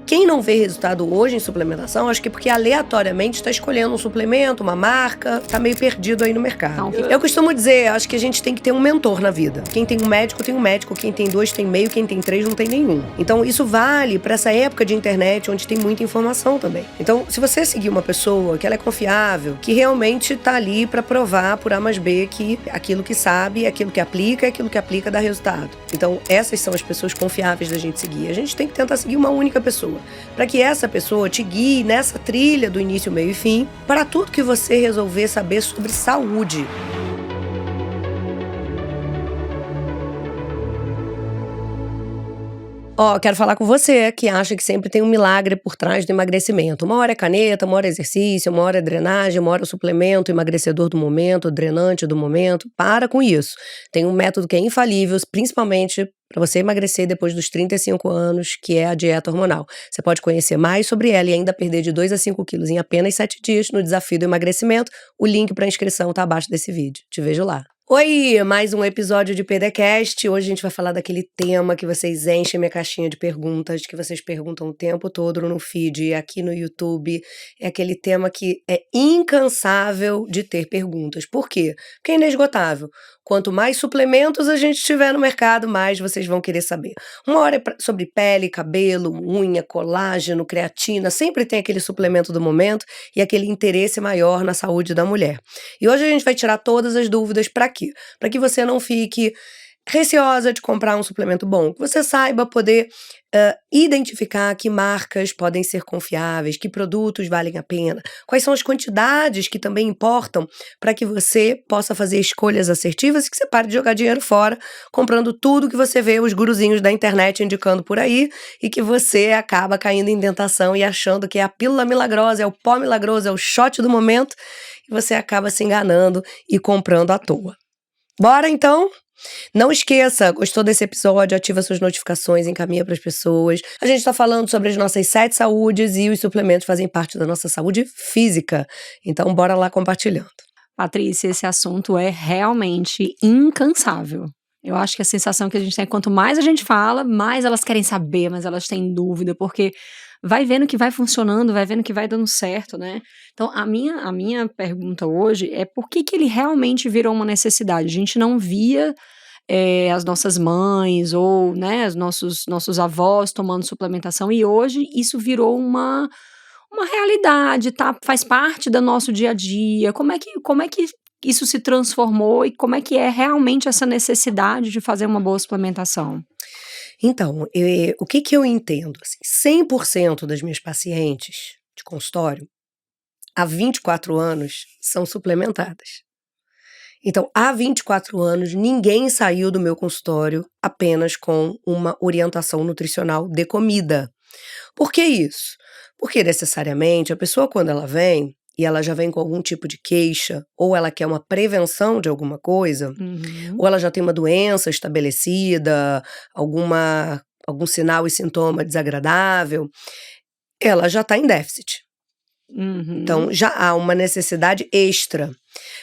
Quem não vê resultado hoje em suplementação, acho que porque aleatoriamente está escolhendo um suplemento, uma marca, está meio perdido aí no mercado. Eu costumo dizer, acho que a gente tem que ter um mentor na vida. Quem tem um médico, tem um médico. Quem tem 2, tem meio. Quem tem 3, não tem nenhum. Então, isso vale para essa época de internet, onde tem muita informação também. Então, se você seguir uma pessoa que ela é confiável, que realmente está ali para provar por A mais B que aquilo que sabe, aquilo que aplica dá resultado. Então, essas são as pessoas confiáveis da gente seguir. A gente tem que tentar seguir uma única pessoa, para que essa pessoa te guie nessa trilha do início, meio e fim, para tudo que você resolver saber sobre saúde. Quero falar com você que acha que sempre tem um milagre por trás do emagrecimento. Uma hora é caneta, uma hora é exercício, uma hora é drenagem, uma hora é suplemento, emagrecedor do momento, drenante do momento. Para com isso. Tem um método que é infalível, principalmente para você emagrecer depois dos 35 anos, que é a dieta hormonal. Você pode conhecer mais sobre ela e ainda perder de 2 a 5 quilos em apenas 7 dias no desafio do emagrecimento. O link para inscrição está abaixo desse vídeo. Te vejo lá. Oi, mais um episódio de PDCast. Hoje a gente vai falar daquele tema que vocês enchem minha caixinha de perguntas, que vocês perguntam o tempo todo no feed e aqui no YouTube. É aquele tema que é incansável de ter perguntas. Por quê? Porque é inesgotável. Quanto mais suplementos a gente tiver no mercado, mais vocês vão querer saber. Uma hora é sobre pele, cabelo, unha, colágeno, creatina. Sempre tem aquele suplemento do momento e aquele interesse maior na saúde da mulher. E hoje a gente vai tirar todas as dúvidas para quê? Para que você não fique receosa de comprar um suplemento bom, que você saiba poder identificar que marcas podem ser confiáveis, que produtos valem a pena, quais são as quantidades que também importam para que você possa fazer escolhas assertivas e que você pare de jogar dinheiro fora, comprando tudo que você vê os guruzinhos da internet indicando por aí e que você acaba caindo em tentação e achando que é a pílula milagrosa, é o pó milagroso, é o shot do momento e você acaba se enganando e comprando à toa. Bora então? Não esqueça, gostou desse episódio, ativa suas notificações, encaminha para as pessoas. A gente está falando sobre as nossas 7 saúdes e os suplementos fazem parte da nossa saúde física. Então, bora lá compartilhando. Patrícia, esse assunto é realmente incansável. Eu acho que a sensação que a gente tem é que quanto mais a gente fala, mais elas querem saber, mais elas têm dúvida, porque vai vendo que vai funcionando, vai vendo que vai dando certo, né? Então, a minha pergunta hoje é por que ele realmente virou uma necessidade? A gente não via as nossas mães ou, né, os nossos avós tomando suplementação e hoje isso virou uma realidade, tá? Faz parte do nosso dia a dia. Como é que isso se transformou e como é que é realmente essa necessidade de fazer uma boa suplementação? Então, o que eu entendo? Assim, 100% das minhas pacientes de consultório, há 24 anos, são suplementadas. Então, há 24 anos, ninguém saiu do meu consultório apenas com uma orientação nutricional de comida. Por que isso? Porque, necessariamente, a pessoa, quando ela vem, e ela já vem com algum tipo de queixa, ou ela quer uma prevenção de alguma coisa, ou ela já tem uma doença estabelecida, algum sinal e sintoma desagradável, ela já está em déficit. Então, já há uma necessidade extra.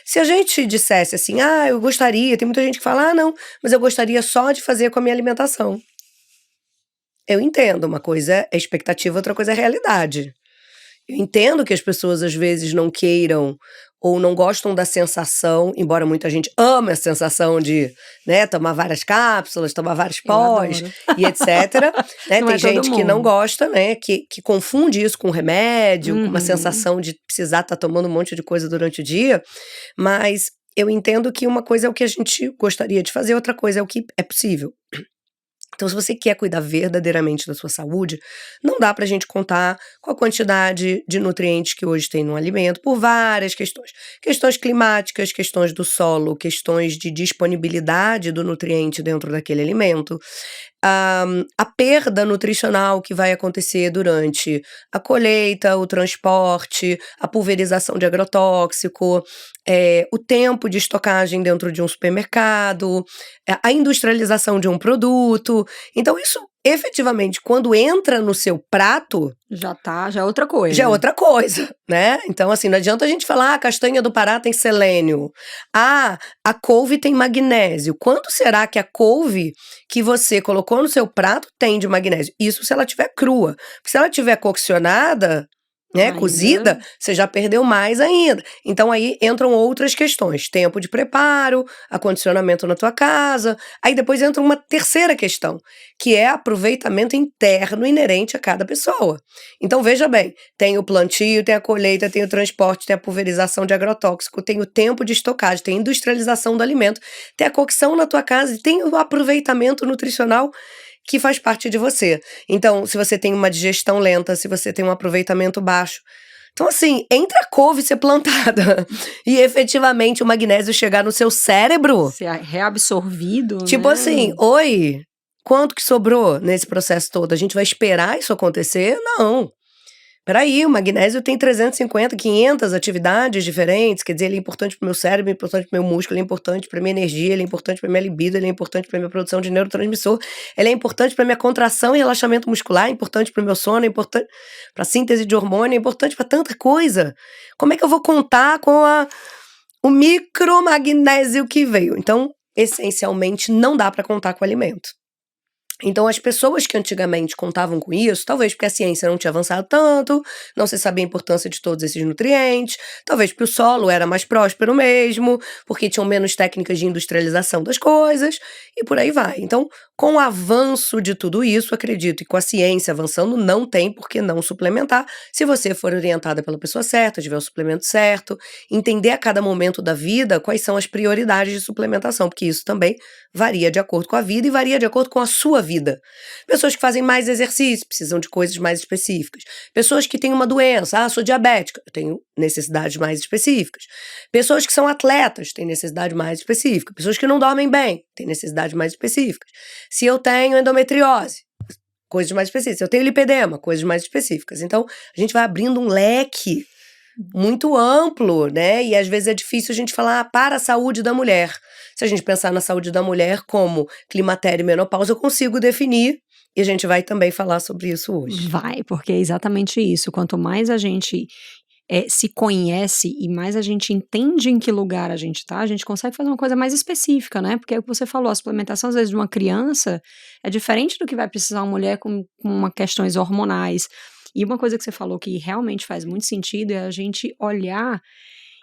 Se a gente dissesse assim, eu gostaria, tem muita gente que fala, não, mas eu gostaria só de fazer com a minha alimentação. Eu entendo, uma coisa é expectativa, outra coisa é realidade. Eu entendo que as pessoas às vezes não queiram ou não gostam da sensação, embora muita gente ame a sensação de, né, tomar várias cápsulas, tomar vários pós e etc. Né? Tem gente que não gosta, né, que confunde isso com remédio, com uma sensação de precisar estar tomando um monte de coisa durante o dia, mas eu entendo que uma coisa é o que a gente gostaria de fazer, outra coisa é o que é possível. Então, se você quer cuidar verdadeiramente da sua saúde, não dá pra gente contar com a quantidade de nutrientes que hoje tem no alimento por várias questões. Questões climáticas, questões do solo, questões de disponibilidade do nutriente dentro daquele alimento. A perda nutricional que vai acontecer durante a colheita, o transporte, a pulverização de agrotóxico, o tempo de estocagem dentro de um supermercado, a industrialização de um produto. Então, isso efetivamente, quando entra no seu prato, já é outra coisa. já é outra coisa, né? Então, assim, não adianta a gente falar, a castanha do Pará tem selênio. A couve tem magnésio. Quanto será que a couve que você colocou no seu prato tem de magnésio? Isso se ela estiver crua. Porque se ela estiver coccionada, né, cozida, você já perdeu mais ainda. Então aí entram outras questões, tempo de preparo, acondicionamento na tua casa, aí depois entra uma terceira questão, que é aproveitamento interno inerente a cada pessoa. Então veja bem, tem o plantio, tem a colheita, tem o transporte, tem a pulverização de agrotóxico, tem o tempo de estocagem, tem a industrialização do alimento, tem a cocção na tua casa e tem o aproveitamento nutricional que faz parte de você. Então, se você tem uma digestão lenta, se você tem um aproveitamento baixo. Então, assim, entre a couve ser plantada e efetivamente o magnésio chegar no seu cérebro... ser reabsorvido, tipo, né? Assim, oi, quanto que sobrou nesse processo todo? A gente vai esperar isso acontecer? Não. Peraí, o magnésio tem 350, 500 atividades diferentes, quer dizer, ele é importante para o meu cérebro, ele é importante para o meu músculo, ele é importante para a minha energia, ele é importante para a minha libido, ele é importante para a minha produção de neurotransmissor, ele é importante para a minha contração e relaxamento muscular, é importante para o meu sono, é importante para a síntese de hormônio, é importante para tanta coisa. Como é que eu vou contar com o micromagnésio que veio? Então, essencialmente, não dá para contar com o alimento. Então, as pessoas que antigamente contavam com isso, talvez porque a ciência não tinha avançado tanto, não se sabia a importância de todos esses nutrientes, talvez porque o solo era mais próspero mesmo, porque tinham menos técnicas de industrialização das coisas, e por aí vai. Então, com o avanço de tudo isso, acredito, e com a ciência avançando, não tem por que não suplementar, se você for orientada pela pessoa certa, tiver o suplemento certo, entender a cada momento da vida quais são as prioridades de suplementação, porque isso também varia de acordo com a vida e varia de acordo com a sua vida. Pessoas que fazem mais exercício precisam de coisas mais específicas. Pessoas que têm uma doença, sou diabética, eu tenho necessidades mais específicas. Pessoas que são atletas têm necessidade mais específica. Pessoas que não dormem bem têm necessidades mais específicas. Se eu tenho endometriose, coisas mais específicas. Se eu tenho lipedema, coisas mais específicas. Então, a gente vai abrindo um leque muito amplo, né? E às vezes é difícil a gente falar para a saúde da mulher. Se a gente pensar na saúde da mulher como climatério e menopausa, eu consigo definir, e a gente vai também falar sobre isso hoje. Vai, porque é exatamente isso. Quanto mais a gente se conhece e mais a gente entende em que lugar a gente tá, a gente consegue fazer uma coisa mais específica, né? Porque é o que você falou, a suplementação, às vezes, de uma criança é diferente do que vai precisar uma mulher com questões hormonais. E uma coisa que você falou que realmente faz muito sentido é a gente olhar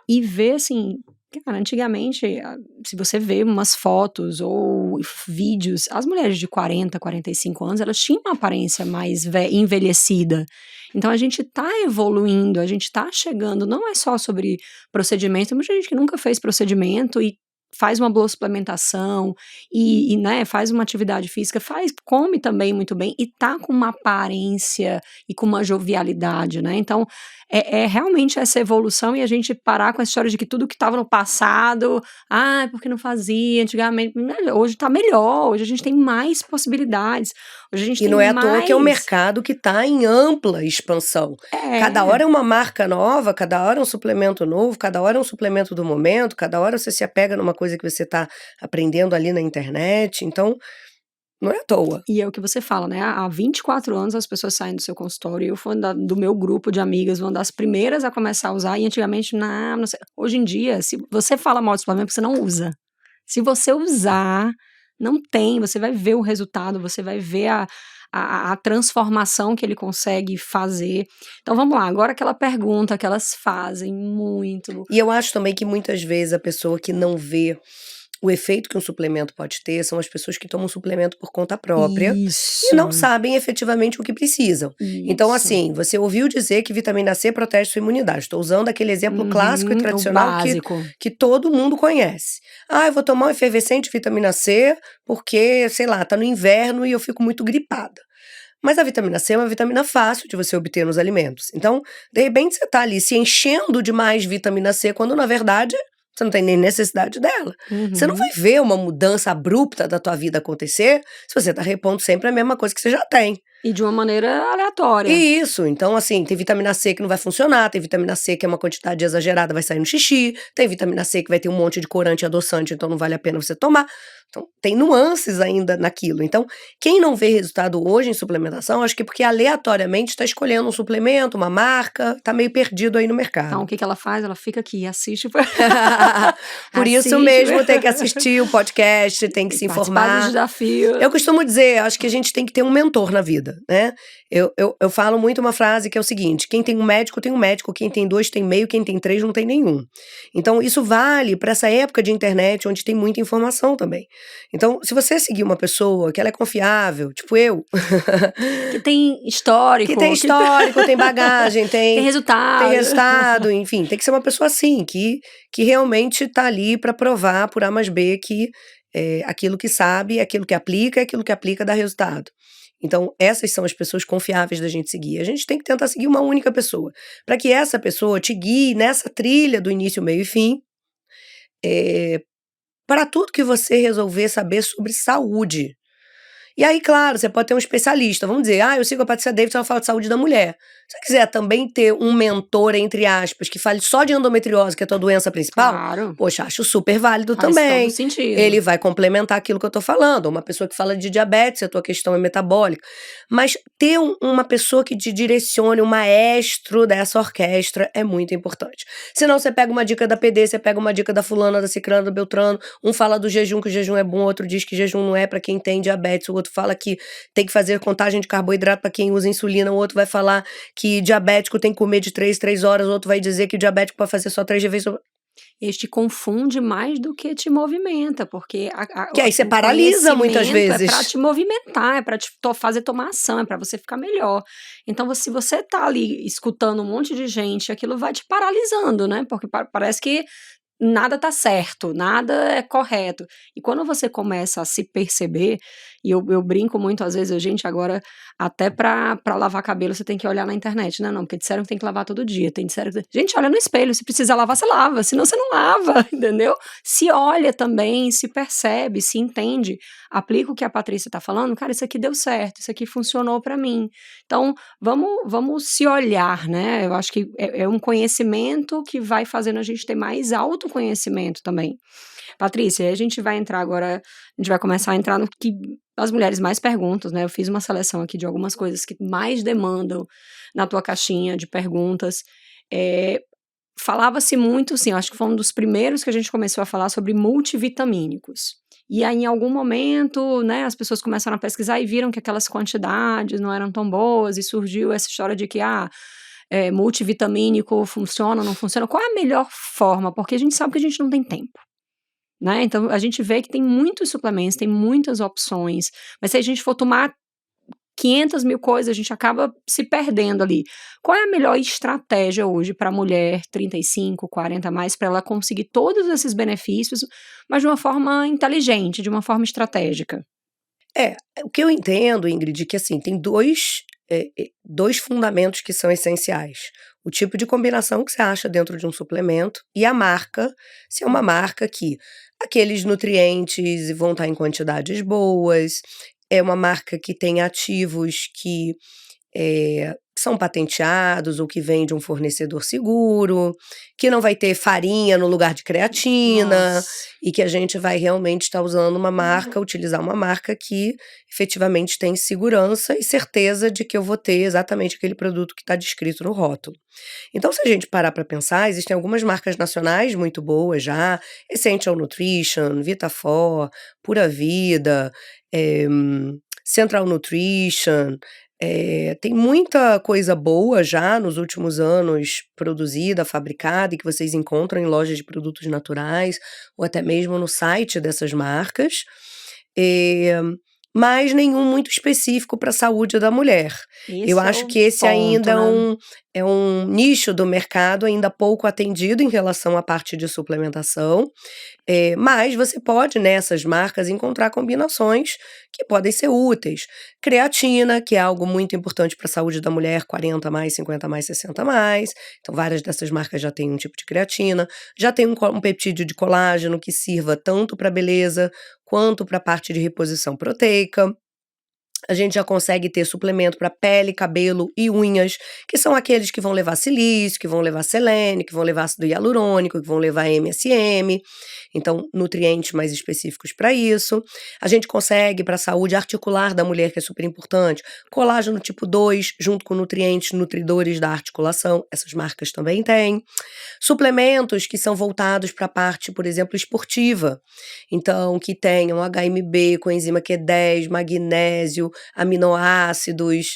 e ver, assim, cara, antigamente, se você vê umas fotos ou vídeos, as mulheres de 40, 45 anos, elas tinham uma aparência mais envelhecida. Então, a gente tá evoluindo, a gente tá chegando, não é só sobre procedimento, tem muita gente que nunca fez procedimento e faz uma boa suplementação e né, faz uma atividade física, come também muito bem e tá com uma aparência e com uma jovialidade, né? Então, é realmente essa evolução e a gente parar com a história de que tudo que estava no passado, porque não fazia antigamente, hoje tá melhor, hoje a gente tem mais possibilidades, hoje a gente e tem não é mais... à toa que é um mercado que está em ampla expansão. Cada hora é uma marca nova, cada hora é um suplemento novo, cada hora é um suplemento do momento, cada hora você se apega numa coisa que você está aprendendo ali na internet, então não é à toa. E é o que você fala, né? Há 24 anos as pessoas saem do seu consultório, eu fui do meu grupo de amigas, uma das primeiras a começar a usar, e antigamente, não sei. Hoje em dia, se você fala mal de suplemento, você não usa. Se você usar, não tem, você vai ver o resultado, você vai ver a transformação que ele consegue fazer. Então vamos lá, agora aquela pergunta que elas fazem muito. E eu acho também que muitas vezes a pessoa que não vê o efeito que um suplemento pode ter são as pessoas que tomam suplemento por conta própria Isso. E não sabem efetivamente o que precisam. Isso. Então, assim, você ouviu dizer que vitamina C protege sua imunidade. Estou usando aquele exemplo clássico e tradicional que todo mundo conhece. Eu vou tomar um efervescente de vitamina C porque, sei lá, tá no inverno e eu fico muito gripada. Mas a vitamina C é uma vitamina fácil de você obter nos alimentos. Então, de repente, você tá ali se enchendo de mais vitamina C quando, na verdade, você não tem nem necessidade dela. Você não vai ver uma mudança abrupta da tua vida acontecer se você tá repondo sempre a mesma coisa que você já tem. E de uma maneira aleatória. Isso, então assim, tem vitamina C que não vai funcionar, tem vitamina C que é uma quantidade exagerada, vai sair no xixi, tem vitamina C que vai ter um monte de corante e adoçante, então não vale a pena você tomar. Então, tem nuances ainda naquilo. Então, quem não vê resultado hoje em suplementação, acho que porque aleatoriamente está escolhendo um suplemento, uma marca, está meio perdido aí no mercado. Então, o que ela faz? Ela fica aqui, assiste. Por isso mesmo, tem que assistir o podcast, tem que se participar do informar. desafio. Eu costumo dizer, acho que a gente tem que ter um mentor na vida, né? Eu falo muito uma frase que é o seguinte: quem tem um médico, tem um médico, quem tem 2 tem meio, quem tem 3 não tem nenhum. Então, isso vale para essa época de internet, onde tem muita informação também. Então, se você seguir uma pessoa que ela é confiável, tipo eu, que tem histórico. Tem bagagem, tem resultado, enfim, tem que ser uma pessoa assim, que realmente tá ali para provar por A mais B que aquilo que sabe, aquilo que aplica dá resultado. Então, essas são as pessoas confiáveis da gente seguir. A gente tem que tentar seguir uma única pessoa, para que essa pessoa te guie nessa trilha do início, meio e fim, para tudo que você resolver saber sobre saúde. E aí, claro, você pode ter um especialista. Vamos dizer, eu sigo a Patrícia Davidson, ela fala de saúde da mulher. Se você quiser também ter um mentor, entre aspas, que fale só de endometriose, que é a tua doença principal, claro. Poxa, acho super válido Faz também. todo sentido. Ele vai complementar aquilo que eu tô falando. Uma pessoa que fala de diabetes, se a tua questão é metabólica. Mas ter uma pessoa que te direcione, um maestro dessa orquestra é muito importante. Senão você pega uma dica da PD, você pega uma dica da fulana, da cicrana, do beltrano, um fala do jejum, que o jejum é bom, outro diz que jejum não é para quem tem diabetes, o outro fala que tem que fazer contagem de carboidrato para quem usa insulina, o outro vai falar que diabético tem que comer de 3 horas, o outro vai dizer que o diabético pode fazer só 3 vezes. Este confunde mais do que te movimenta, porque que aí você paralisa muitas vezes. É para te movimentar, é para te fazer tomar ação, é para você ficar melhor. Então, se você tá ali escutando um monte de gente, aquilo vai te paralisando, né? Porque parece que nada tá certo, nada é correto. E quando você começa a se perceber, e eu brinco muito, às vezes, gente, agora, até pra lavar cabelo, você tem que olhar na internet, né? Não, porque disseram que tem que lavar todo dia. Gente, olha no espelho, se precisar lavar, você lava, senão você não lava, entendeu? Se olha também, se percebe, se entende, aplica o que a Patrícia tá falando, cara, isso aqui deu certo, isso aqui funcionou pra mim. Então, vamos se olhar, né? Eu acho que é um conhecimento que vai fazendo a gente ter mais autoconhecimento também. Patrícia, a gente vai entrar agora, a gente vai começar a entrar no que as mulheres mais perguntam, né? Eu fiz uma seleção aqui de algumas coisas que mais demandam na tua caixinha de perguntas. Falava-se muito, assim, eu acho que foi um dos primeiros que a gente começou a falar sobre multivitamínicos. E aí, em algum momento, né, as pessoas começaram a pesquisar e viram que aquelas quantidades não eram tão boas, e surgiu essa história de que, multivitamínico funciona, não funciona. Qual é a melhor forma? Porque a gente sabe que a gente não tem tempo. Né? Então, a gente vê que tem muitos suplementos, tem muitas opções, mas se a gente for tomar 500 mil coisas, a gente acaba se perdendo ali. Qual é a melhor estratégia hoje para a mulher 35, 40 mais, para ela conseguir todos esses benefícios, mas de uma forma inteligente, de uma forma estratégica? O que eu entendo, Ingrid, que assim, tem dois fundamentos que são essenciais. O tipo de combinação que você acha dentro de um suplemento e a marca, se é uma marca que aqueles nutrientes vão estar em quantidades boas, é uma marca que tem ativos que são patenteados ou que vem de um fornecedor seguro, que não vai ter farinha no lugar de creatina. Nossa. E que a gente vai realmente estar usando uma marca, utilizar uma marca que efetivamente tem segurança e certeza de que eu vou ter exatamente aquele produto que está descrito no rótulo. Então, se a gente parar para pensar, existem algumas marcas nacionais muito boas já, Essential Nutrition, Vitafor, Pura Vida, Central Nutrition. Tem muita coisa boa já nos últimos anos produzida, fabricada e que vocês encontram em lojas de produtos naturais ou até mesmo no site dessas marcas, mas nenhum muito específico para a saúde da mulher. Eu acho que esse ainda é um nicho do mercado ainda pouco atendido em relação à parte de suplementação, mas você pode nessas marcas encontrar combinações que podem ser úteis. Creatina, que é algo muito importante para a saúde da mulher, 40 mais, 50 mais, 60 mais. Então, várias dessas marcas já têm um tipo de creatina. Já tem um peptídeo de colágeno que sirva tanto para beleza quanto para a parte de reposição proteica. A gente já consegue ter suplemento para pele, cabelo e unhas, que são aqueles que vão levar silício, que vão levar selênio, que vão levar ácido hialurônico, que vão levar MSM. Então, nutrientes mais específicos para isso. A gente consegue para a saúde articular da mulher, que é super importante, colágeno tipo 2, junto com nutrientes nutridores da articulação. Essas marcas também têm. Suplementos que são voltados para a parte, por exemplo, esportiva. Então, que tenham HMB, coenzima Q10, magnésio, aminoácidos,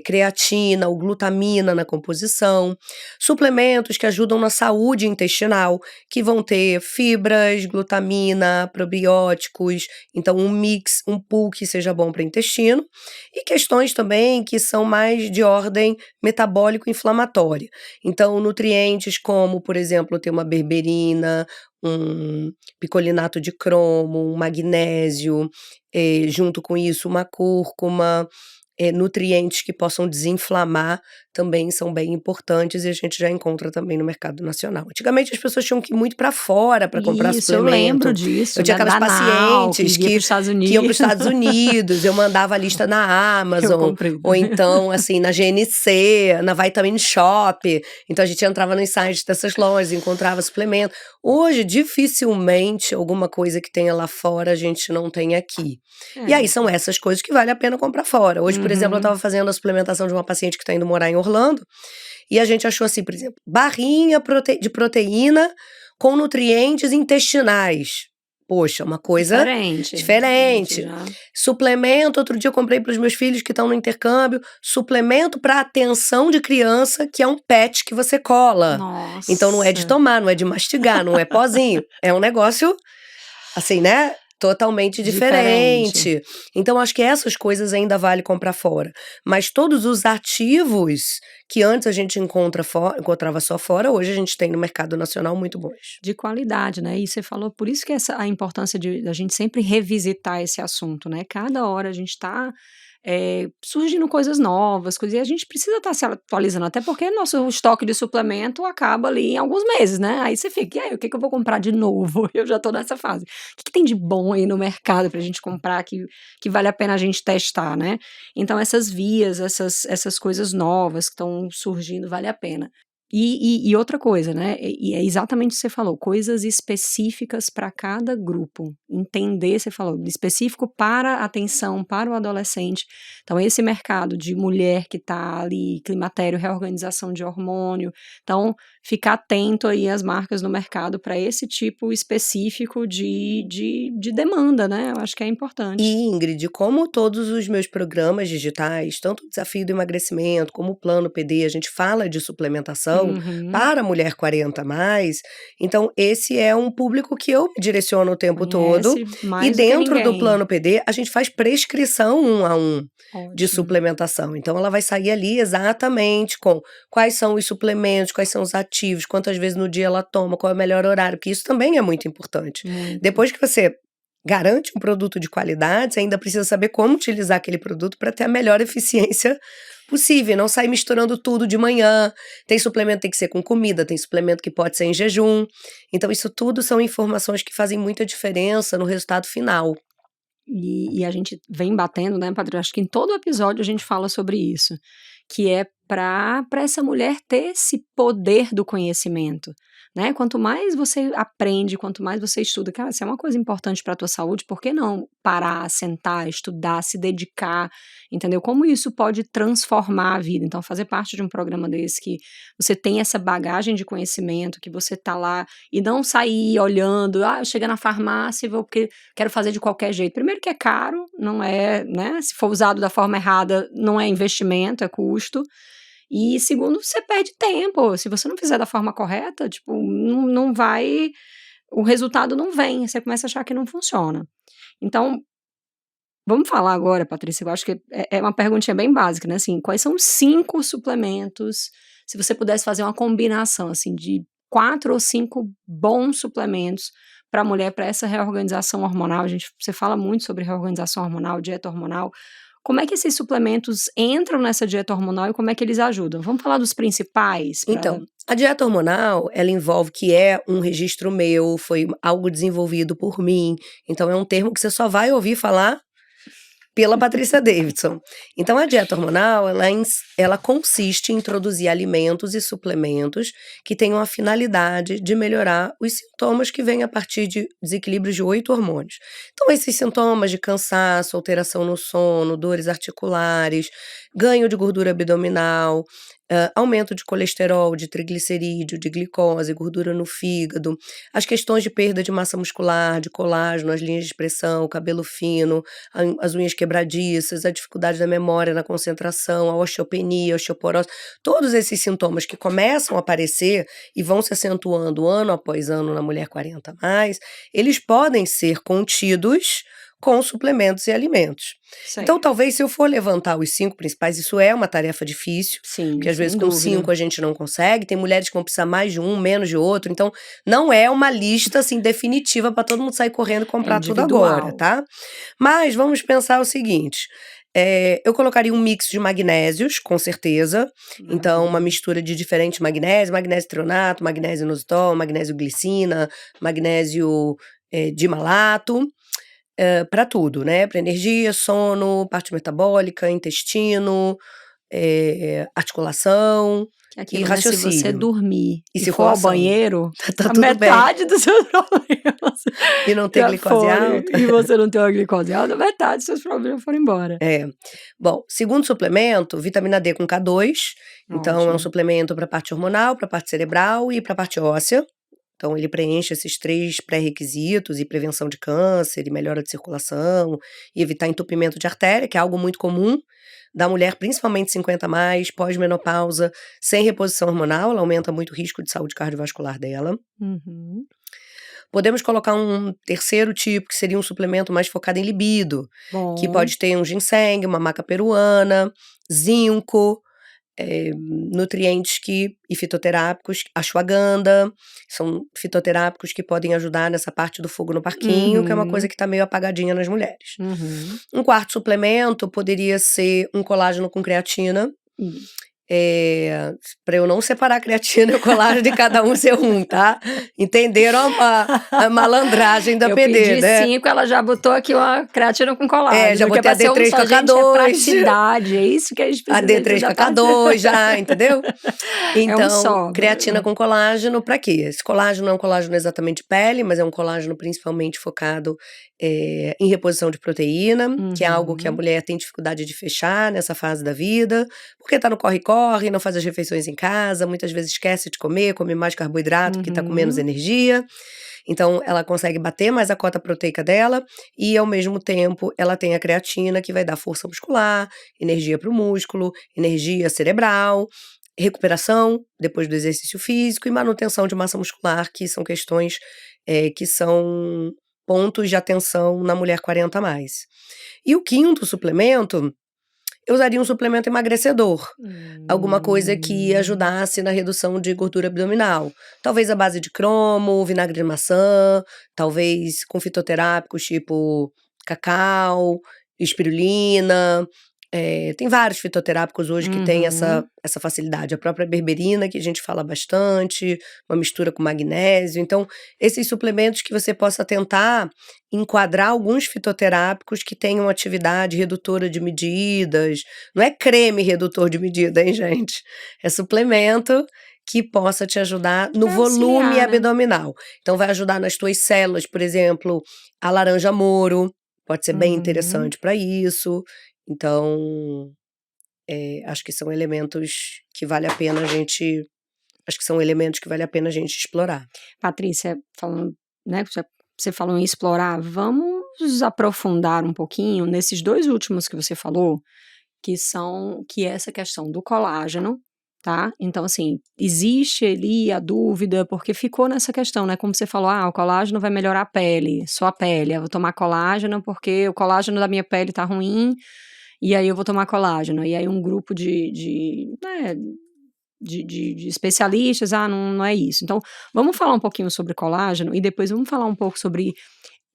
creatina ou glutamina na composição. Suplementos que ajudam na saúde intestinal, que vão ter fibras, glutamina, probióticos. Então, um mix, um pool que seja bom para o intestino. E questões também que são mais de ordem metabólico-inflamatória. Então, nutrientes como, por exemplo, ter uma berberina, um picolinato de cromo, um magnésio, junto com isso uma cúrcuma, nutrientes que possam desinflamar também são bem importantes e a gente já encontra também no mercado nacional. Antigamente as pessoas tinham que ir muito para fora para comprar Isso, eu lembro suplemento. disso, Eu tinha da aquelas Danal, pacientes que ia pros Estados que iam para os Unidos. Estados Unidos, eu mandava a lista na Eu Amazon, comprei ou também. então assim na GNC, na Vitamin Shop. Então a gente entrava nos sites dessas lojas, encontrava suplemento. Hoje, dificilmente alguma coisa que tenha lá fora a gente não tem aqui. E aí são essas coisas que vale a pena comprar fora. Hoje, por exemplo, eu estava fazendo a suplementação de uma paciente que está indo morar em Orlando, e a gente achou assim, por exemplo, barrinha de proteína com nutrientes intestinais. Poxa, uma coisa diferente. Já. Suplemento, outro dia eu comprei para os meus filhos que estão no intercâmbio, suplemento para atenção de criança, que é um pet que você cola. Nossa. Então não é de tomar, não é de mastigar, não é pozinho. É um negócio, assim, né? Totalmente diferente. Então, acho que essas coisas ainda vale comprar fora. Mas todos os ativos que antes a gente encontrava só fora, hoje a gente tem no mercado nacional muito bons. De qualidade, né? E você falou, por isso que a importância da gente sempre revisitar esse assunto, né? Cada hora a gente tá surgindo coisas novas, e a gente precisa estar se atualizando, até porque nosso estoque de suplemento acaba ali em alguns meses, né? Aí você fica, e aí, o que eu vou comprar de novo? Eu já tô nessa fase. O que tem de bom aí no mercado pra gente comprar que vale a pena a gente testar, né? Então essas vias, essas coisas novas que estão surgindo, vale a pena. E outra coisa, né? E é exatamente o que você falou, coisas específicas para cada grupo. Entender, você falou, específico para a atenção, para o adolescente. Então, esse mercado de mulher que está ali, climatério, reorganização de hormônio. Então, ficar atento aí às marcas no mercado para esse tipo específico de demanda, né? Eu acho que é importante. E, Ingrid, como todos os meus programas digitais, tanto o Desafio do Emagrecimento como o Plano PD, a gente fala de suplementação para mulher 40 mais, então esse é um público que eu me direciono o tempo todo. E dentro do Plano PD, a gente faz prescrição 1 a 1 de suplementação. Então, ela vai sair ali exatamente com quais são os suplementos, quais são os ativos, quantas vezes no dia ela toma, qual é o melhor horário, porque isso também é muito importante. Depois que você garante um produto de qualidade, você ainda precisa saber como utilizar aquele produto para ter a melhor eficiência possível, não sair misturando tudo de manhã. Tem suplemento que tem que ser com comida, tem suplemento que pode ser em jejum. Então, isso tudo são informações que fazem muita diferença no resultado final. E a gente vem batendo, né, Patrícia? Acho que em todo episódio a gente fala sobre isso, que é para essa mulher ter esse poder do conhecimento, né? Quanto mais você aprende, quanto mais você estuda, cara, se é uma coisa importante para a tua saúde, por que não parar, sentar, estudar, se dedicar, entendeu? Como isso pode transformar a vida? Então, fazer parte de um programa desse que você tem essa bagagem de conhecimento, que você tá lá e não sair olhando, eu chego na farmácia e vou porque quero fazer de qualquer jeito. Primeiro que é caro, não é, né? Se for usado da forma errada, não é investimento, é custo. E segundo, você perde tempo. Se você não fizer da forma correta, tipo, não vai, o resultado não vem. Você começa a achar que não funciona. Então, vamos falar agora, Patrícia, eu acho que é uma perguntinha bem básica, né? Assim, quais são os 5 suplementos, se você pudesse fazer uma combinação, assim, de 4 ou 5 bons suplementos para a mulher, para essa reorganização hormonal? Você fala muito sobre reorganização hormonal, dieta hormonal. Como é que esses suplementos entram nessa dieta hormonal e como é que eles ajudam? Vamos falar dos principais? Então, a dieta hormonal, ela envolve que é um registro meu, foi algo desenvolvido por mim. Então, é um termo que você só vai ouvir falar pela Patrícia Davidson. Então, a dieta hormonal, ela consiste em introduzir alimentos e suplementos que tenham a finalidade de melhorar os sintomas que vêm a partir de desequilíbrios de 8 hormônios. Então, esses sintomas de cansaço, alteração no sono, dores articulares, ganho de gordura abdominal, aumento de colesterol, de triglicerídeo, de glicose, gordura no fígado, as questões de perda de massa muscular, de colágeno, as linhas de expressão, o cabelo fino, as unhas quebradiças, a dificuldade da memória, na concentração, a osteopenia, a osteoporose, todos esses sintomas que começam a aparecer e vão se acentuando ano após ano na mulher 40 a mais, eles podem ser contidos com suplementos e alimentos. Sei. Então, talvez, se eu for levantar os 5 principais, isso é uma tarefa difícil, Sim, porque às vezes sem com dúvida. 5 a gente não consegue, tem mulheres que vão precisar mais de um, menos de outro, então não é uma lista, assim, definitiva para todo mundo sair correndo e comprar tudo agora, tá? Mas vamos pensar o seguinte, eu colocaria um mix de magnésios, com certeza, então uma mistura de diferentes magnésios, magnésio treonato, magnésio inositol, magnésio glicina, magnésio dimalato, para tudo, né? Para energia, sono, parte metabólica, intestino, articulação e raciocínio. Se você dormir e for ao banheiro, tá a tudo metade dos seus problemas e não ter glicose alta. E você não ter uma glicose alta, metade dos seus problemas foram embora. Bom, segundo suplemento, vitamina D com K2. Então, Ótimo. é um suplemento para a parte hormonal, para a parte cerebral e para a parte óssea. Então, ele preenche esses 3 pré-requisitos e prevenção de câncer, e melhora de circulação, e evitar entupimento de artéria, que é algo muito comum da mulher, principalmente 50 a mais, pós-menopausa, sem reposição hormonal, ela aumenta muito o risco de saúde cardiovascular dela. Uhum. Podemos colocar um terceiro tipo, que seria um suplemento mais focado em libido, Bom. que pode ter um ginseng, uma maca peruana, zinco, nutrientes e fitoterápicos, ashwagandha, são fitoterápicos que podem ajudar nessa parte do fogo no parquinho, que é uma coisa que está meio apagadinha nas mulheres. Um quarto suplemento poderia ser um colágeno com creatina, para eu não separar a creatina e o colágeno de cada um ser um, tá? Entenderam a malandragem da PD, eu pedi né? 5, ela já botou aqui uma creatina com colágeno. Já botei a D3 com K2. Praticidade, é isso que a gente precisa. A D3 com K2 já, entendeu? Então, creatina com colágeno, pra quê? Esse colágeno não é um colágeno exatamente de pele, mas é um colágeno principalmente focado em reposição de proteína, que é algo que a mulher tem dificuldade de fechar nessa fase da vida, porque tá no corre-corre, não faz as refeições em casa, muitas vezes esquece de comer, come mais carboidrato porque tá com menos energia. Então, ela consegue bater mais a cota proteica dela e, ao mesmo tempo, ela tem a creatina que vai dar força muscular, energia para o músculo, energia cerebral, recuperação depois do exercício físico e manutenção de massa muscular, que são questões que são pontos de atenção na mulher 40 a mais. E o quinto suplemento, eu usaria um suplemento emagrecedor. Alguma coisa que ajudasse na redução de gordura abdominal. Talvez a base de cromo, vinagre de maçã, talvez com fitoterápicos tipo cacau, espirulina. Tem vários fitoterápicos hoje que têm essa facilidade. A própria berberina, que a gente fala bastante, uma mistura com magnésio. Então, esses suplementos que você possa tentar enquadrar alguns fitoterápicos que tenham atividade redutora de medidas. Não é creme redutor de medida, hein, gente? É suplemento que possa te ajudar no volume abdominal. Então, vai ajudar nas tuas células, por exemplo, a laranja moro. Pode ser bem interessante para isso. Então, acho que são elementos que vale a pena a gente explorar. Patrícia, falando, né, você falou em explorar, vamos aprofundar um pouquinho nesses 2 últimos que você falou, que é essa questão do colágeno, tá? Então, assim, existe ali a dúvida, porque ficou nessa questão, né? Como você falou, o colágeno vai melhorar a pele, só a pele. Eu vou tomar colágeno porque o colágeno da minha pele tá ruim, e aí eu vou tomar colágeno. E aí um grupo de especialistas, não é isso. Então, vamos falar um pouquinho sobre colágeno e depois vamos falar um pouco sobre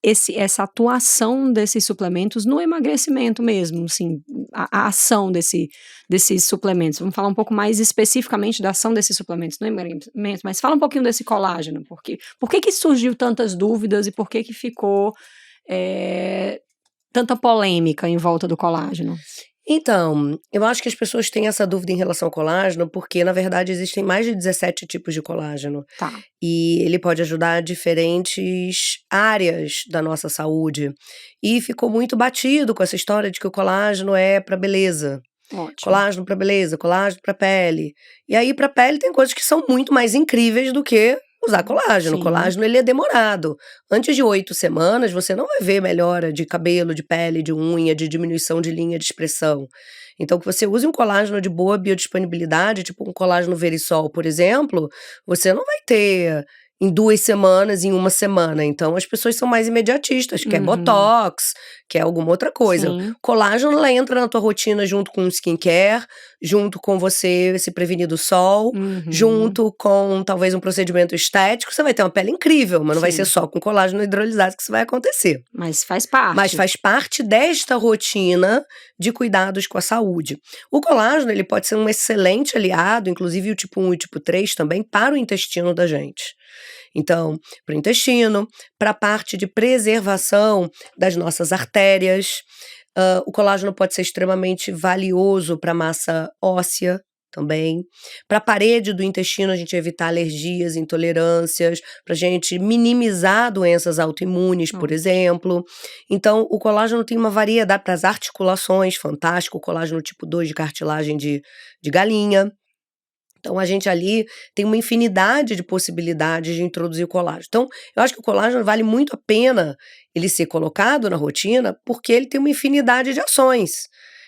essa atuação desses suplementos no emagrecimento mesmo, assim, a ação desses suplementos. Vamos falar um pouco mais especificamente da ação desses suplementos no emagrecimento, mas fala um pouquinho desse colágeno, por que surgiu tantas dúvidas e por que ficou tanta polêmica em volta do colágeno? Então, eu acho que as pessoas têm essa dúvida em relação ao colágeno, porque na verdade existem mais de 17 tipos de colágeno. Tá, E ele pode ajudar diferentes áreas da nossa saúde. E ficou muito batido com essa história de que o colágeno é para beleza. ótimo. Colágeno para beleza, colágeno para pele. E aí para pele tem coisas que são muito mais incríveis do que usar colágeno. O Sim. colágeno ele é demorado. Antes de 8 semanas você não vai ver melhora de cabelo, de pele, de unha, de diminuição de linha de expressão. Então que você use um colágeno de boa biodisponibilidade, tipo um colágeno Verisol, por exemplo, você não vai ter em 2 semanas, em 1 semana. Então as pessoas são mais imediatistas, quer Uhum. botox, quer alguma outra coisa. Sim. Colágeno, ela entra na tua rotina junto com o skincare, junto com você se prevenir do sol, Uhum. junto com talvez um procedimento estético. Você vai ter uma pele incrível, mas não vai ser Sim. só com colágeno hidrolisado que isso vai acontecer. Mas faz Mas parte. faz parte desta rotina de cuidados com a saúde. O colágeno, ele pode ser um excelente aliado, inclusive o tipo 1 e o tipo 3 também, para o intestino da gente. Então, para o intestino, para a parte de preservação das nossas artérias. O colágeno pode ser extremamente valioso para a massa óssea também. Para a parede do intestino, a gente evitar alergias, intolerâncias, para a gente minimizar doenças autoimunes, por Ótimo. exemplo. Então, o colágeno tem uma variedade para as articulações, fantástico. O colágeno tipo 2 de cartilagem de galinha. Então, a gente ali tem uma infinidade de possibilidades de introduzir o colágeno. Então, eu acho que o colágeno vale muito a pena ele ser colocado na rotina, porque ele tem uma infinidade de ações.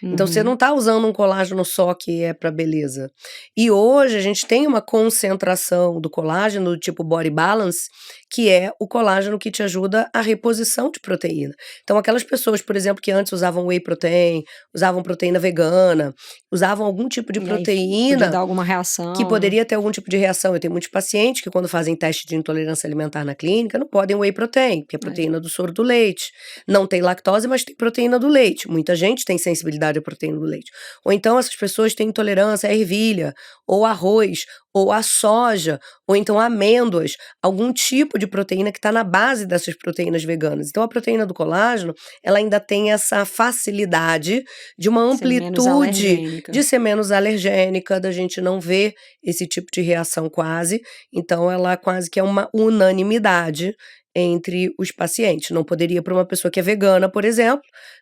Então, você não Uhum. está usando um colágeno só que é para beleza. E hoje a gente tem uma concentração do colágeno do tipo Body Balance, que é o colágeno que te ajuda a reposição de proteína. Então, aquelas pessoas, por exemplo, que antes usavam whey protein, usavam proteína vegana, usavam algum tipo de E aí podia dar proteína alguma que reação, né? poderia ter algum tipo de reação. Eu tenho muitos pacientes que, quando fazem teste de intolerância alimentar na clínica, não podem whey protein, que é É. proteína do soro do leite. Não tem lactose, mas tem proteína do leite. Muita gente tem sensibilidade à proteína do leite. Ou então essas pessoas têm intolerância à ervilha, ou arroz, ou à soja, ou então amêndoas, algum tipo de proteína que está na base dessas proteínas veganas. Então a proteína do colágeno, ela ainda tem essa facilidade de uma Ser menos amplitude alergênica. de ser menos alergênica, da gente não ver esse tipo de reação quase. Então ela quase que é uma unanimidade entre os pacientes. Não poderia para uma pessoa que é vegana, por exemplo,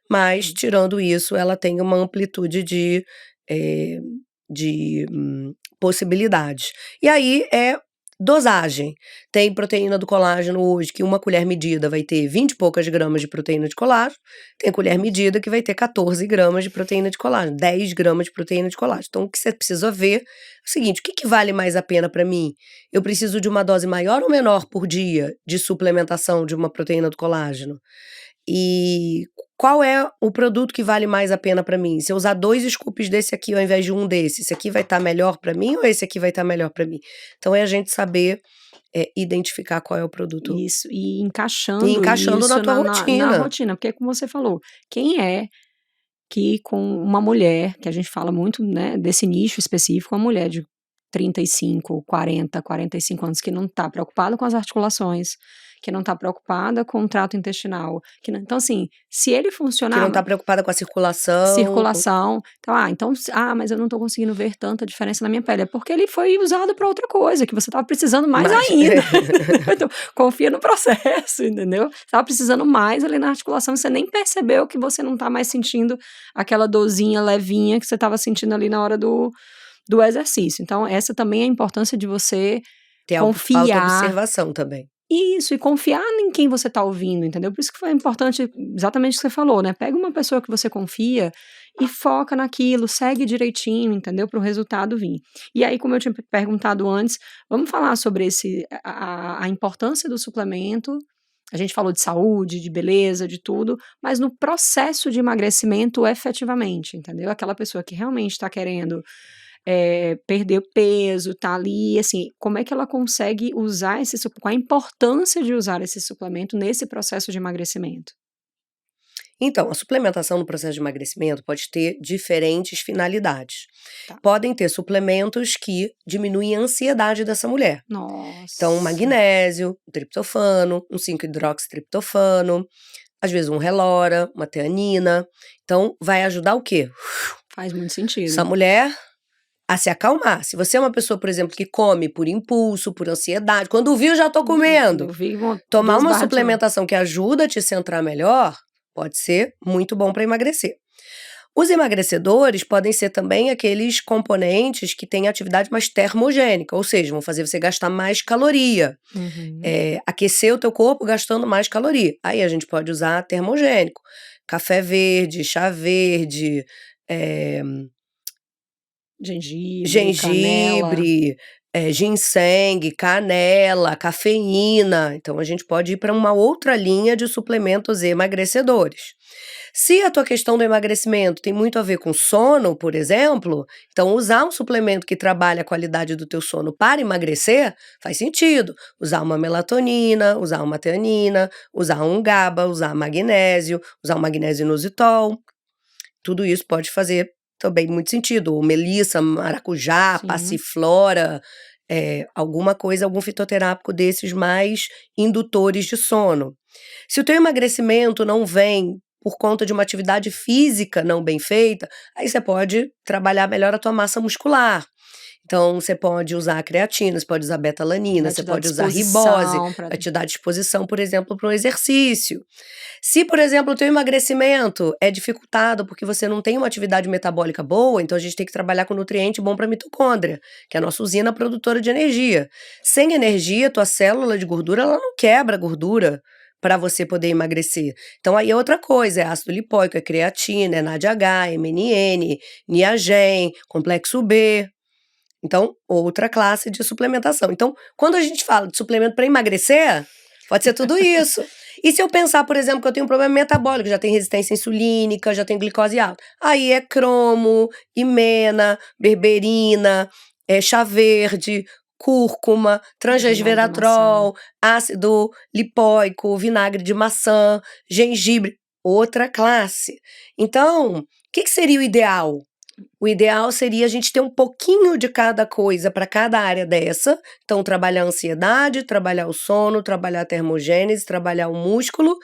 mas Hum. tirando isso, ela tem uma amplitude eh, de possibilidades. E aí é dosagem. Tem proteína do colágeno hoje que uma colher medida vai ter 20 e poucas gramas de proteína de colágeno, tem colher Nossa. medida que vai ter 14 gramas de proteína de colágeno, 10 gramas de proteína de colágeno. Então o que você precisa ver é o seguinte: o que vale mais a pena para mim? Eu preciso de uma dose maior ou menor por dia de suplementação de uma proteína do colágeno? E qual é o produto que vale mais a pena para mim? Se eu usar 2 scoops desse aqui ao invés de um desse, esse aqui vai estar melhor para mim ou esse aqui vai estar melhor para mim? Então é a gente saber, identificar qual é o produto Isso, e e encaixando encaixando na isso tua na rotina. rotina, porque como você falou, quem é que com uma mulher, que a gente fala muito, né, desse nicho específico, uma mulher de 35, 40, 45 anos que não está preocupada com as articulações, que não está preocupada com o trato intestinal, que não, então assim, se ele Que funcionar, não tá preocupada com a circulação, com circulação, então, mas eu não estou conseguindo ver tanta diferença na minha pele, é porque ele foi usado para outra coisa, que você estava precisando mais mas ainda. Então, confia no processo, entendeu? Estava precisando mais ali na articulação, você nem percebeu que você não está mais sentindo aquela dorzinha levinha que você estava sentindo ali na hora do exercício. Então, essa também é a importância de você ter confiar. autoobservação também. Isso, e confiar em quem você está ouvindo, entendeu? Por isso que foi importante, exatamente o que você falou, né? Pega uma pessoa que você confia e foca naquilo, segue direitinho, entendeu? Para o resultado vir. E aí, como eu tinha perguntado antes, vamos falar sobre a importância do suplemento. A gente falou de saúde, de beleza, de tudo, mas no processo de emagrecimento efetivamente, entendeu? Aquela pessoa que realmente está querendo perder peso, tá ali, assim, como é que ela consegue usar qual a importância de usar esse suplemento nesse processo de emagrecimento? Então, a suplementação no processo de emagrecimento pode ter diferentes finalidades. Tá. Podem ter suplementos que diminuem a ansiedade dessa mulher. Então, Nossa. magnésio, triptofano, um 5-hidroxitriptofano, às vezes um Relora, uma Theanina. Então, vai ajudar o quê? Faz muito sentido. Essa mulher a se acalmar. Se você é uma pessoa, por exemplo, que come por impulso, por ansiedade, quando viu, já tô comendo. Tomar uma suplementação que ajuda a te centrar melhor, pode ser muito bom para emagrecer. Os emagrecedores podem ser também aqueles componentes que têm atividade mais termogênica, ou seja, vão fazer você gastar mais caloria. Aquecer o teu corpo gastando mais caloria. Aí a gente pode usar termogênico. Café verde, chá verde, gengibre, ginseng, canela, cafeína. Então, a gente pode ir para uma outra linha de suplementos emagrecedores. Se a tua questão do emagrecimento tem muito a ver com sono, por exemplo, então usar um suplemento que trabalha a qualidade do teu sono para emagrecer, faz sentido. Usar uma melatonina, usar uma teanina, usar um GABA, usar magnésio, usar um magnésio inositol. Tudo isso pode fazer também muito sentido. Ou melissa, maracujá, passiflora, alguma coisa, algum fitoterápico desses mais indutores de sono. Se o teu emagrecimento não vem por conta de uma atividade física não bem feita, aí você pode trabalhar melhor a tua massa muscular. Então, você pode usar creatina, você pode usar betalanina, você pode usar ribose, vai te dar disposição, por exemplo, para um exercício. Se, por exemplo, o teu emagrecimento é dificultado porque você não tem uma atividade metabólica boa, então a gente tem que trabalhar com nutriente bom para a mitocôndria, que é a nossa usina produtora de energia. Sem energia, tua célula de gordura, ela não quebra gordura para você poder emagrecer. Então, aí é outra coisa, é ácido lipóico, é creatina, é NADH, MNN, Niagen, complexo B. Então, outra classe de suplementação. Então, quando a gente fala de suplemento para emagrecer, pode ser tudo isso. E se eu pensar, por exemplo, que eu tenho um problema metabólico, já tenho resistência insulínica, já tenho glicose alta, aí é cromo, himena, berberina, chá verde, cúrcuma, transresveratrol, ácido lipóico, vinagre de maçã, gengibre, outra classe. Então, o que seria o ideal? O ideal seria a gente ter um pouquinho de cada coisa para cada área dessa. Então, trabalhar a ansiedade, trabalhar o sono, trabalhar a termogênese, trabalhar o músculo,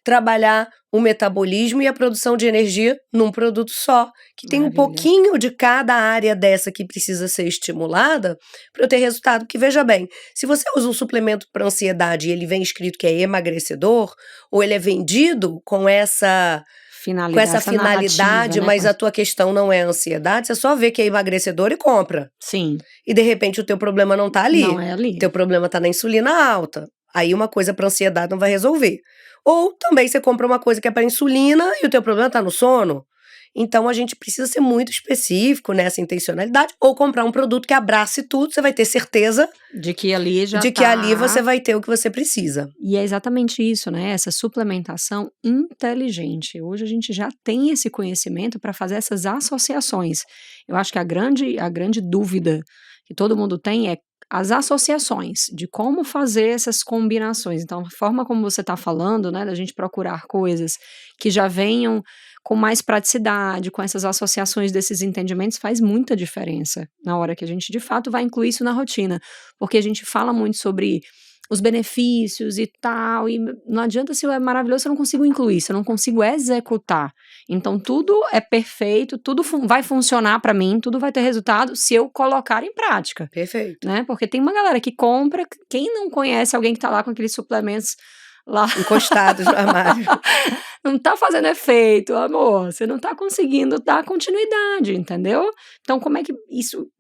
trabalhar o metabolismo e a produção de energia num produto só, que tem um pouquinho de cada área dessa que precisa ser estimulada para eu ter resultado. Porque, veja bem, se você usa um suplemento para ansiedade e ele vem escrito que é emagrecedor, ou ele é vendido com essa finalidade, né? Mas a tua questão não é ansiedade, você só vê que é emagrecedor e compra. Sim. E de repente o teu problema não tá ali. Não é ali. O teu problema tá na insulina alta. Aí uma coisa para ansiedade não vai resolver. Ou também você compra uma coisa que é para insulina e o teu problema tá no sono. Então a gente precisa ser muito específico nessa intencionalidade, ou comprar um produto que abrace tudo, você vai ter certeza de que ali que ali você vai ter o que você precisa. E é exatamente isso, né? Essa suplementação inteligente. Hoje a gente já tem esse conhecimento para fazer essas associações. Eu acho que a grande dúvida que todo mundo tem é as associações, de como fazer essas combinações. Então, a forma como você está falando, né, da gente procurar coisas que já venham com mais praticidade, com essas associações desses entendimentos, faz muita diferença na hora que a gente, de fato, vai incluir isso na rotina. Porque a gente fala muito sobre os benefícios e tal, e não adianta, se é maravilhoso, se eu não consigo incluir, se eu não consigo executar. Então, tudo é perfeito, tudo vai funcionar para mim, tudo vai ter resultado se eu colocar em prática. Perfeito. Né? Porque tem uma galera que compra, quem não conhece alguém que tá lá com aqueles suplementos lá encostados no armário. Não tá fazendo efeito, amor. Você não tá conseguindo dar continuidade, entendeu? Então, como é que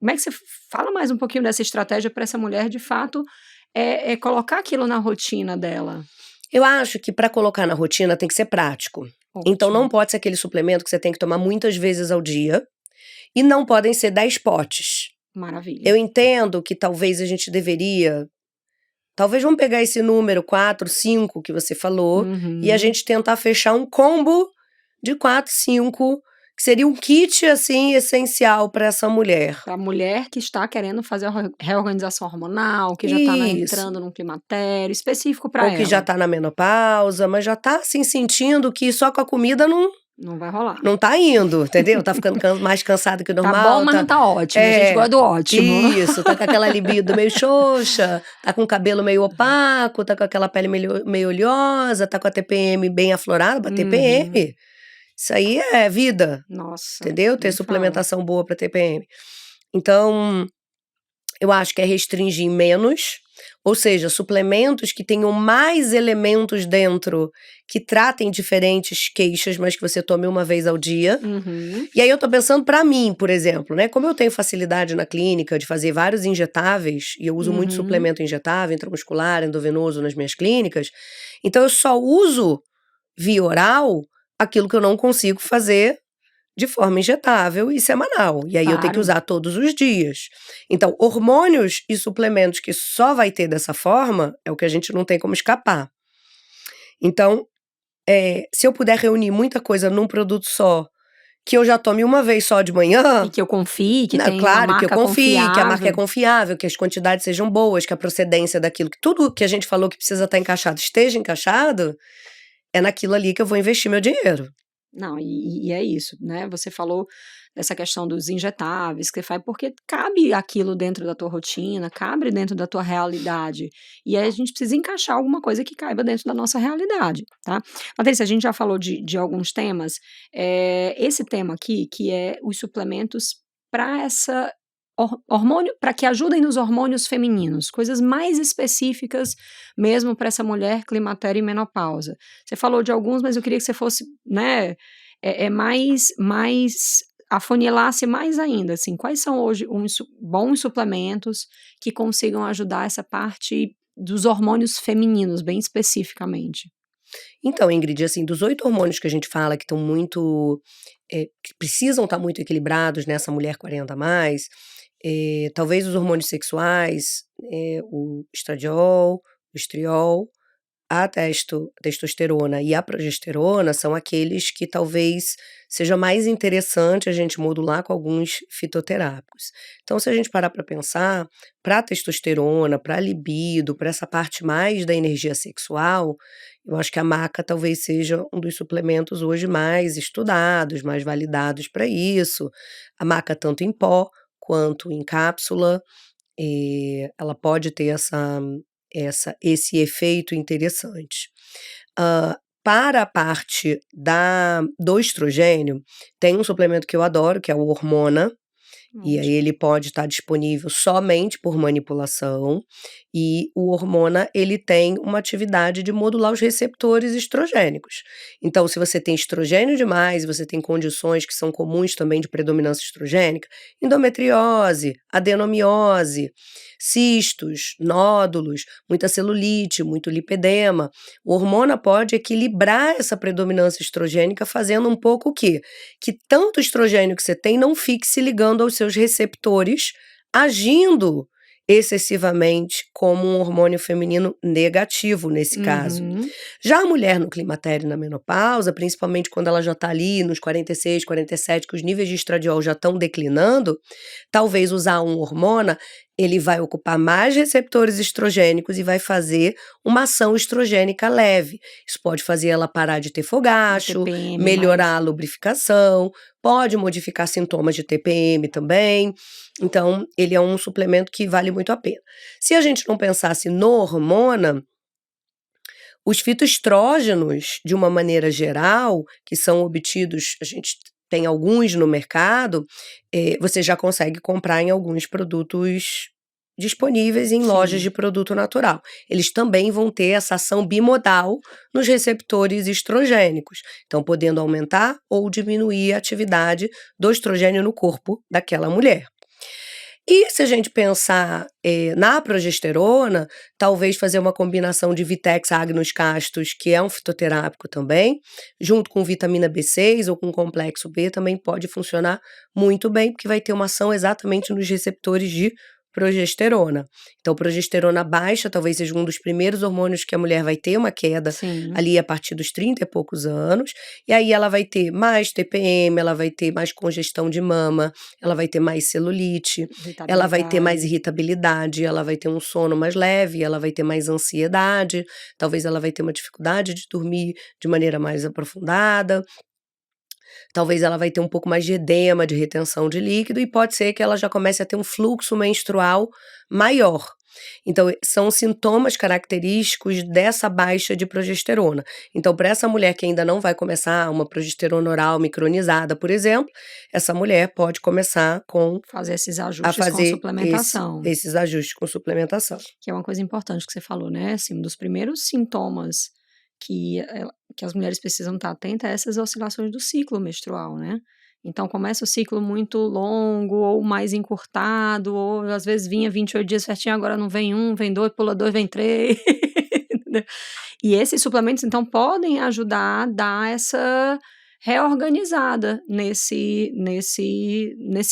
você fala mais um pouquinho dessa estratégia para essa mulher, de fato, colocar aquilo na rotina dela? Eu acho que para colocar na rotina tem que ser prático. Ótimo. Então, não pode ser aquele suplemento que você tem que tomar muitas vezes ao dia, e não podem ser 10 potes. Maravilha. Eu entendo que talvez a gente deveria... Talvez vamos pegar esse número 4, 5 que você falou, e a gente tentar fechar um combo de 4, 5, que seria um kit, assim, essencial para essa mulher. Para a mulher que está querendo fazer a reorganização hormonal, que já está entrando num climatério específico para ela. Ou que já está na menopausa, mas já está, assim, sentindo que só com a comida não Não vai rolar. Não tá indo, entendeu? Tá ficando mais cansado que o normal. Tá bom, mas não tá ótimo. A gente gosta do ótimo. Isso, tá com aquela libido meio xoxa, tá com o cabelo meio opaco, tá com aquela pele meio oleosa, tá com a TPM bem aflorada, pra TPM. Isso aí é vida. Nossa. Entendeu? Ter suplementação boa pra TPM. Então, eu acho que é restringir menos, ou seja, suplementos que tenham mais elementos dentro que tratem diferentes queixas, mas que você tome uma vez ao dia. E aí eu tô pensando pra mim, por exemplo, né? Como eu tenho facilidade na clínica de fazer vários injetáveis, e eu uso muito suplemento injetável, intramuscular, endovenoso nas minhas clínicas, então eu só uso via oral aquilo que eu não consigo fazer de forma injetável e semanal. E aí eu tenho que usar todos os dias. Então, hormônios e suplementos que só vai ter dessa forma é o que a gente não tem como escapar. Então, se eu puder reunir muita coisa num produto só, que eu já tome uma vez só de manhã... E que eu confie, que tem claro, uma marca que eu confie, confiável. que a marca é confiável, que as quantidades sejam boas, que a procedência daquilo, que tudo que a gente falou que precisa estar encaixado esteja encaixado, é naquilo ali que eu vou investir meu dinheiro. Não, e é isso, né? Você falou dessa questão dos injetáveis que você faz, porque cabe aquilo dentro da tua rotina, cabe dentro da tua realidade. E aí a gente precisa encaixar alguma coisa que caiba dentro da nossa realidade, tá? Patrícia, a gente já falou de alguns temas. Esse tema aqui, que é os suplementos para essa hormônio, para que ajudem nos hormônios femininos, coisas mais específicas mesmo para essa mulher climatério e menopausa. Você falou de alguns, mas eu queria que você fosse, né, mais afunilasse mais ainda, assim, quais são hoje uns bons suplementos que consigam ajudar essa parte dos hormônios femininos, bem especificamente? Então, Ingrid, assim, dos 8 hormônios que a gente fala que estão muito, que precisam estar muito equilibrados nessa mulher 40 a mais, talvez os hormônios sexuais, o estradiol, o estriol, a testosterona e a progesterona são aqueles que talvez seja mais interessante a gente modular com alguns fitoterápicos. Então, se a gente parar para pensar, para testosterona, para libido, para essa parte mais da energia sexual, eu acho que a maca talvez seja um dos suplementos hoje mais estudados, mais validados para isso. A maca tanto em pó quanto em cápsula, ela pode ter esse efeito interessante. Para a parte do estrogênio, tem um suplemento que eu adoro, que é o Hormona, e aí ele pode estar disponível somente por manipulação, e o Hormona, ele tem uma atividade de modular os receptores estrogênicos. Então, se você tem estrogênio demais, você tem condições que são comuns também de predominância estrogênica, endometriose, adenomiose, cistos, nódulos, muita celulite, muito lipedema, o Hormona pode equilibrar essa predominância estrogênica fazendo um pouco o quê? Que tanto estrogênio que você tem não fique se ligando aos seus receptores, agindo excessivamente como um hormônio feminino negativo nesse caso. Já a mulher no climatério e na menopausa, principalmente quando ela já está ali nos 46, 47, que os níveis de estradiol já estão declinando, talvez usar um Hormona, ele vai ocupar mais receptores estrogênicos e vai fazer uma ação estrogênica leve. Isso pode fazer ela parar de ter fogacho, melhorar a lubrificação, pode modificar sintomas de TPM também. Então, ele é um suplemento que vale muito a pena. Se a gente não pensasse no Hormona, os fitoestrógenos, de uma maneira geral, que são obtidos, a gente tem alguns no mercado, você já consegue comprar em alguns produtos disponíveis em lojas de produto natural. Eles também vão ter essa ação bimodal nos receptores estrogênicos, então podendo aumentar ou diminuir a atividade do estrogênio no corpo daquela mulher. E se a gente pensar na progesterona, talvez fazer uma combinação de Vitex Agnus Castus, que é um fitoterápico também, junto com vitamina B6 ou com complexo B, também pode funcionar muito bem, porque vai ter uma ação exatamente nos receptores de progesterona. Então, progesterona baixa talvez seja um dos primeiros hormônios que a mulher vai ter uma queda ali a partir dos 30 e poucos anos, e aí ela vai ter mais TPM, ela vai ter mais congestão de mama, ela vai ter mais celulite, ela vai ter mais irritabilidade, ela vai ter um sono mais leve, ela vai ter mais ansiedade, talvez ela vai ter uma dificuldade de dormir de maneira mais aprofundada. talvez ela vai ter um pouco mais de edema, de retenção de líquido, e pode ser que ela já comece a ter um fluxo menstrual maior. Então, são sintomas característicos dessa baixa de progesterona. Então, para essa mulher que ainda não vai começar uma progesterona oral micronizada, por exemplo, essa mulher pode começar fazer esses a ajustes com fazer suplementação. esses ajustes com suplementação. Que é uma coisa importante que você falou, né? Assim, um dos primeiros sintomas que as mulheres precisam estar atentas é essas oscilações do ciclo menstrual, né? Então, começa o ciclo muito longo, ou mais encurtado, ou às vezes vinha 28 dias certinho, agora não vem um, vem dois, pula dois, vem três. E esses suplementos, então, podem ajudar a dar essa reorganizada nesse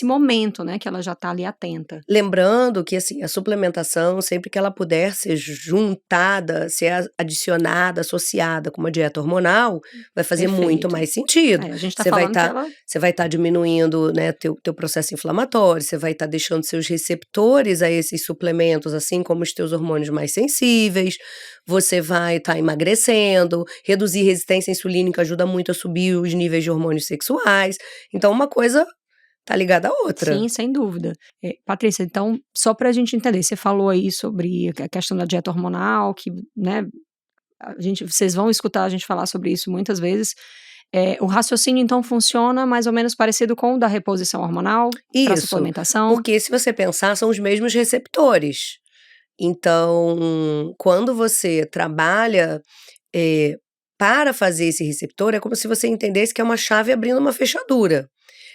momento, né, que ela já está ali atenta. Lembrando que, assim, a suplementação, sempre que ela puder ser juntada, ser adicionada, associada com uma dieta hormonal, vai fazer muito mais sentido. A gente tá Você vai falando que ela... Você vai estar diminuindo, né, teu processo inflamatório, você vai estar deixando seus receptores a esses suplementos, assim como os teus hormônios mais sensíveis, você vai estar emagrecendo, reduzir resistência insulínica ajuda muito a subir os níveis de hormônios sexuais. Então, uma coisa tá ligada à outra. Sim, sem dúvida. Patrícia, então, só pra gente entender, você falou aí sobre a questão da dieta hormonal, que, né, vocês vão escutar a gente falar sobre isso muitas vezes. O raciocínio, então, funciona mais ou menos parecido com o da reposição hormonal para suplementação? Porque se você pensar, são os mesmos receptores. Então, quando você trabalha para fazer esse receptor, é como se você entendesse que é uma chave abrindo uma fechadura.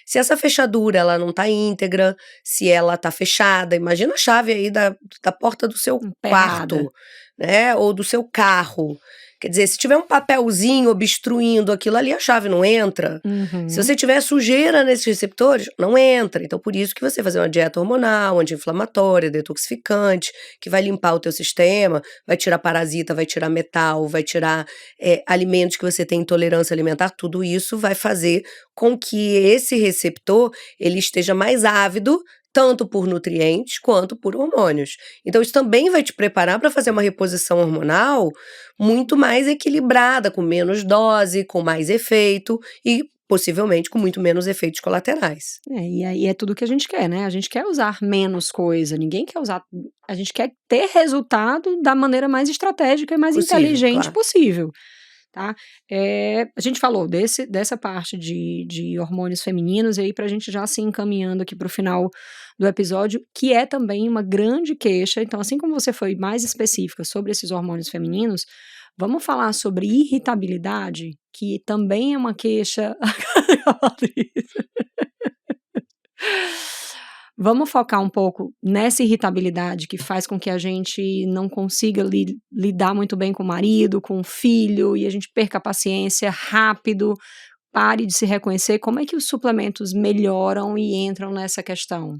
Se essa fechadura ela não está íntegra, se ela está fechada, imagina a chave aí da porta do seu quarto, né, ou do seu carro. Quer dizer, se tiver um papelzinho obstruindo aquilo ali, a chave não entra. Uhum. Se você tiver sujeira nesses receptores, não entra. Então, por isso que você fazer uma dieta hormonal, anti-inflamatória, detoxificante, que vai limpar o teu sistema, vai tirar parasita, vai tirar metal, vai tirar alimentos que você tem intolerância alimentar, tudo isso vai fazer com que esse receptor ele esteja mais ávido, tanto por nutrientes quanto por hormônios. Então, isso também vai te preparar para fazer uma reposição hormonal muito mais equilibrada, com menos dose, com mais efeito e possivelmente com muito menos efeitos colaterais. E aí é tudo que a gente quer, né? A gente quer usar menos coisa, ninguém quer usar... A gente quer ter resultado da maneira mais estratégica e mais inteligente possível. Tá? A gente falou dessa parte de hormônios femininos, e aí pra gente já se encaminhando aqui pro final do episódio, que é também uma grande queixa. Então, assim como você foi mais específica sobre esses hormônios femininos, vamos falar sobre irritabilidade, que também é uma queixa. Vamos focar um pouco nessa irritabilidade que faz com que a gente não consiga lidar muito bem com o marido, com o filho, e a gente perca a paciência rápido, pare de se reconhecer. Como é que os suplementos melhoram e entram nessa questão?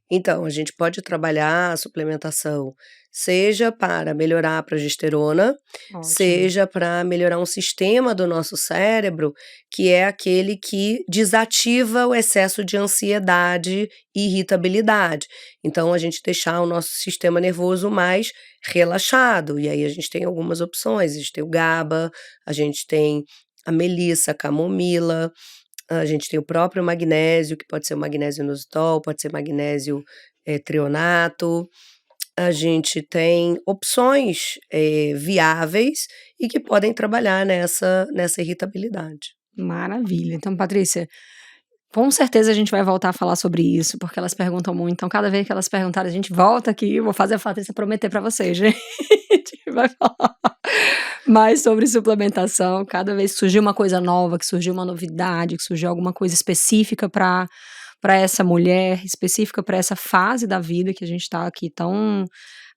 Então, a gente pode trabalhar a suplementação, seja para melhorar a progesterona, seja para melhorar um sistema do nosso cérebro, que é aquele que desativa o excesso de ansiedade e irritabilidade. Então, a gente deixar o nosso sistema nervoso mais relaxado. E aí a gente tem algumas opções, a gente tem o GABA, a gente tem a melissa, a camomila, a gente tem o próprio magnésio, que pode ser o magnésio inositol, pode ser magnésio treonato. A gente tem opções viáveis e que podem trabalhar nessa irritabilidade. Maravilha. Então, Patrícia, com certeza a gente vai voltar a falar sobre isso, porque elas perguntam muito. Então, cada vez que elas perguntarem, a gente volta aqui. Eu vou fazer a Patrícia prometer para vocês, gente. Vai falar mais sobre suplementação. Cada vez que surgir uma coisa nova, que surgiu uma novidade, que surgiu alguma coisa específica para essa mulher, específica para essa fase da vida que a gente está aqui tão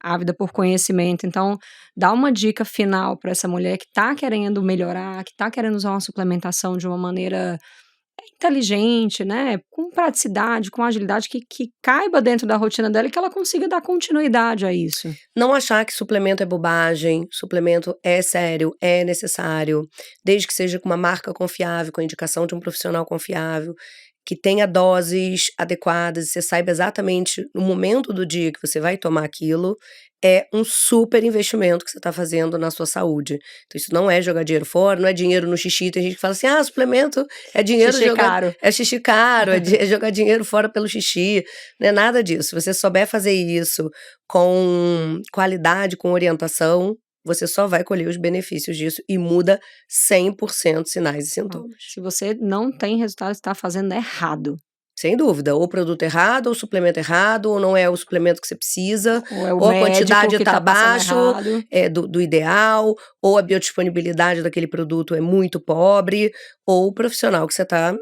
ávida por conhecimento. Então, dá uma dica final para essa mulher que está querendo melhorar, que está querendo usar uma suplementação de uma maneira inteligente, né, com praticidade, com agilidade, que caiba dentro da rotina dela e que ela consiga dar continuidade a isso. Não achar que suplemento é bobagem, suplemento é sério, é necessário, desde que seja com uma marca confiável, com a indicação de um profissional confiável. que tenha doses adequadas, você saiba exatamente no momento do dia que você vai tomar aquilo, é um super investimento que você está fazendo na sua saúde. Então isso não é jogar dinheiro fora, não é dinheiro no xixi. Tem gente que fala assim, suplemento é dinheiro Xixi caro. é xixi caro, é jogar dinheiro fora pelo xixi. Não é nada disso. Se você souber fazer isso com qualidade, com orientação, você só vai colher os benefícios disso e muda 100% sinais e sintomas. Se você não tem resultado, você está fazendo errado. Sem dúvida, ou o produto errado, ou o suplemento errado, ou não é o suplemento que você precisa, Ou é o ou a médico quantidade que está tá passando abaixo errado. do ideal, ou a biodisponibilidade daquele produto é muito pobre, ou o profissional que você está,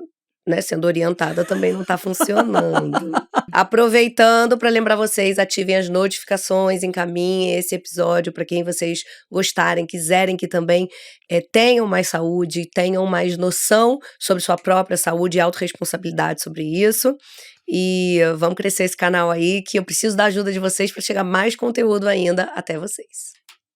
né, sendo orientada também não está funcionando. Aproveitando para lembrar vocês, ativem as notificações, encaminhem esse episódio para quem vocês gostarem, quiserem que também tenham mais saúde, tenham mais noção sobre sua própria saúde e autorresponsabilidade sobre isso. E vamos crescer esse canal aí, que eu preciso da ajuda de vocês para chegar mais conteúdo ainda até vocês.